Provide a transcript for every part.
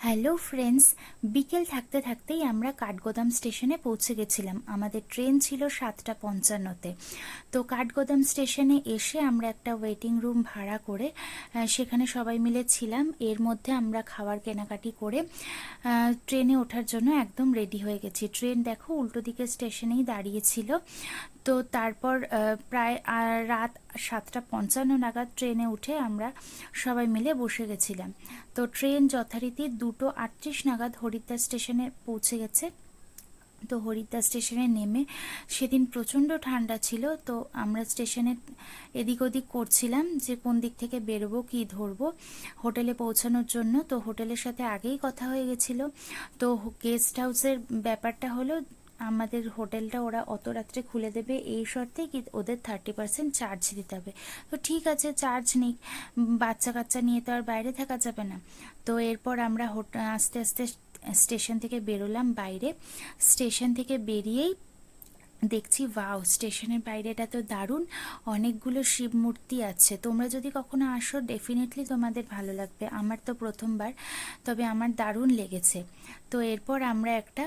Hello friends, বিকেল থাকতে থাকতেই আমরা কাঠগোদাম স্টেশনে পৌঁছে গেছিলাম। আমাদের ট্রেন ছিল 7:55-তে। তো কাঠগোদাম স্টেশনে এসে আমরা একটা ওয়েটিং রুম ভাড়া করে সেখানে সবাই মিলে ছিলাম। এর মধ্যে আমরা খাবার কেনাকাটি করে ট্রেনে ওঠার জন্য একদম রেডি হয়ে গেছি। ট্রেন দেখো উল্টো দিকে স্টেশনেই দাঁড়িয়েছিল। তো তারপর প্রায় রাত 7:55 নাগাদ ট্রেনে উঠে আমরা সবাই মিলে বসে গেছিলাম। তো ট্রেন যথারীতি 2:38 নাগাদ হরিদ্বার স্টেশনে পৌঁছে গেছে। তো হরিদ্বার স্টেশনে নেমে সেদিন প্রচণ্ড ঠান্ডা ছিল। তো আমরা স্টেশনে এদিক ওদিক করছিলাম যে কোন দিক থেকে বেরোবো, কী ধরবো হোটেলে পৌঁছানোর জন্য। তো হোটেলের সাথে আগেই কথা হয়ে গেছিলো। তো গেস্ট হাউসের ব্যাপারটা হলো, আমাদের হোটেলটা ওরা অত রাত্রে খুলে দেবে এই শর্তে কি ওদের 30% চার্জ দিতে হবে। তো ঠিক আছে, চার্জ নিক, বাচ্চা কাচ্চা নিয়ে তো আর বাইরে থাকা যাবে না। তো এরপর আমরা আস্তে আস্তে স্টেশন থেকে বেরোলাম বাইরে। স্টেশন থেকে বেরিয়েই দেখছি ওয়াও, স্টেশনের বাইরেটা তো দারুণ, অনেকগুলো শিব মূর্তি আছে। তোমরা যদি কখনো আসো ডেফিনেটলি তোমাদের ভালো লাগবে। আমার তো প্রথমবার, তবে আমার দারুণ লেগেছে। তো এরপর আমরা একটা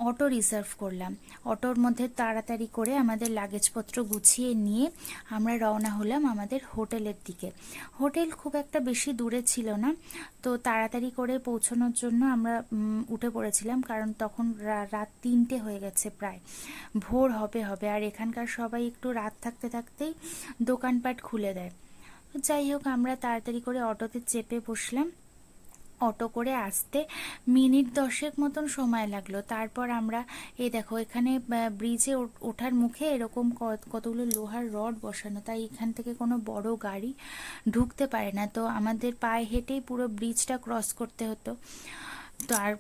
অটো রিজার্ভ করলাম। অটোর মধ্যে তাড়াতাড়ি করে আমাদের লাগেজপত্র গুছিয়ে নিয়ে আমরা রওনা হলাম আমাদের হোটেলের দিকে। হোটেল খুব একটা বেশি দূরে ছিল না। তো তাড়াতাড়ি করে পৌঁছানোর জন্য আমরা উঠে পড়েছিলাম, কারণ তখন রাত 3টে হয়ে গেছে, প্রায় ভোর হবে। আর এখানকার সবাই একটু রাত থাকতে থাকতেই দোকানপাট খুলে দেয়। যাই হোক, আমরা তাড়াতাড়ি করে অটোতে চেপে বসলাম। অটো করে আসতে মিনিট 10 মতন সময় লাগলো। তারপর আমরা দেখো এখানে ব্রিজে ওঠার মুখে এরকম কতগুলো লোহার রড বসানো, তাই এখান থেকে কোনো বড় গাড়ি ঢুকতে পারে না। তো আমাদের পায়ে হেঁটেই পুরো ব্রিজটা ক্রস করতে হতো। তো আর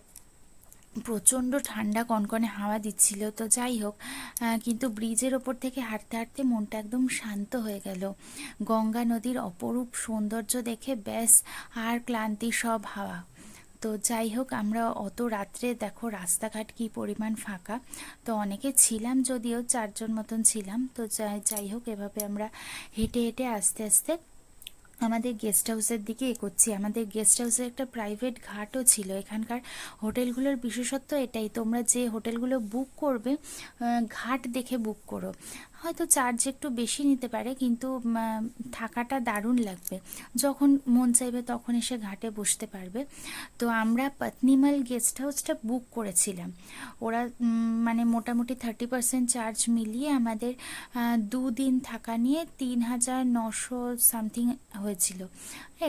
প্রচণ্ড ঠান্ডা কনকনে হাওয়া দিচ্ছিল। তো যাই হোক, কিন্তু ব্রিজের ওপর থেকে হাঁটতে হাঁটতে মনটা একদম শান্ত হয়ে গেল। গঙ্গা নদীর অপরূপ সৌন্দর্য দেখে ব্যাস আর ক্লান্তি সব হাওয়া। তো যাই হোক, আমরা অত রাত্রে দেখো রাস্তাঘাট কি পরিমাণ ফাঁকা। তো অনেকে ছিলাম, যদিও 4জন মতন ছিলাম। তো যাই হোক, এভাবে আমরা হেঁটে হেঁটে আস্তে আস্তে আমাদের গেস্ট হাউসের দিকে এগোচ্ছি। আমাদের গেস্ট হাউসে একটা প্রাইভেট ঘাটও ছিল। এখানকার হোটেলগুলোর বিশেষত্ব এটাই, তোমরা যে হোটেলগুলো বুক করবে ঘাট দেখে বুক করো। হয়তো চার্জ একটু বেশি নিতে পারে, কিন্তু থাকাটা দারুণ লাগবে। যখন মন চাইবে তখন এসে ঘাটে বসতে পারবে। তো আমরা পত্নীমল গেস্ট হাউসটা বুক করেছিলাম। ওরা মানে মোটামুটি 30% চার্জ মিলিয়ে আমাদের 2 দিন থাকা নিয়ে 3,900 সামথিং হয়েছিল,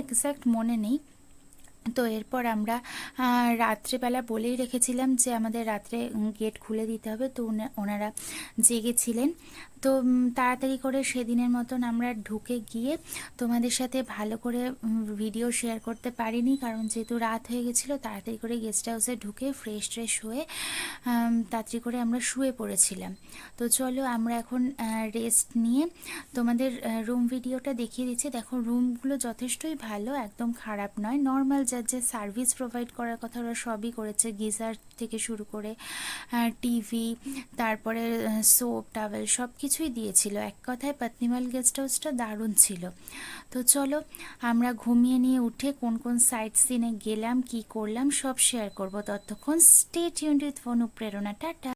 এক্স্যাক্ট মনে নেই। তো এরপর আমরা রাত্রেবেলা বলেই রেখেছিলাম যে আমাদের রাত্রে গেট খুলে দিতে হবে। তো ওনারা জেগেছিলেন। তো তাড়াতাড়ি করে সেদিনের মতন আমরা ঢুকে গিয়ে তোমাদের সাথে ভালো করে ভিডিও শেয়ার করতে পারিনি, কারণ যেহেতু রাত হয়ে গেছিলো। তাড়াতাড়ি করে গেস্ট হাউসে ঢুকে ফ্রেশ হয়ে তাড়াতাড়ি করে আমরা শুয়ে পড়েছিলাম। তো চলো আমরা এখন রেস্ট নিয়ে তোমাদের রুম ভিডিওটা দেখিয়ে দিচ্ছি। দেখো রুমগুলো যথেষ্টই ভালো, একদম খারাপ নয়। নর্মাল যে সার্ভিস প্রোভাইড করার কথা ওরা সবই করেছে, গিজার থেকে শুরু করে টিভি, তারপরে সোপ টাওয়েল সব কিছুই দিয়েছিল। এক কথায় পত্নীমল গেস্ট হাউসটা দারুণ ছিল। তো চলো আমরা ঘুমিয়ে নিয়ে উঠে কোন কোন সাইট সিনে গেলাম, কি করলাম সব শেয়ার করব। ততক্ষণ স্টে টিউনড উইথ অনুপ্রেরণা। টাটা।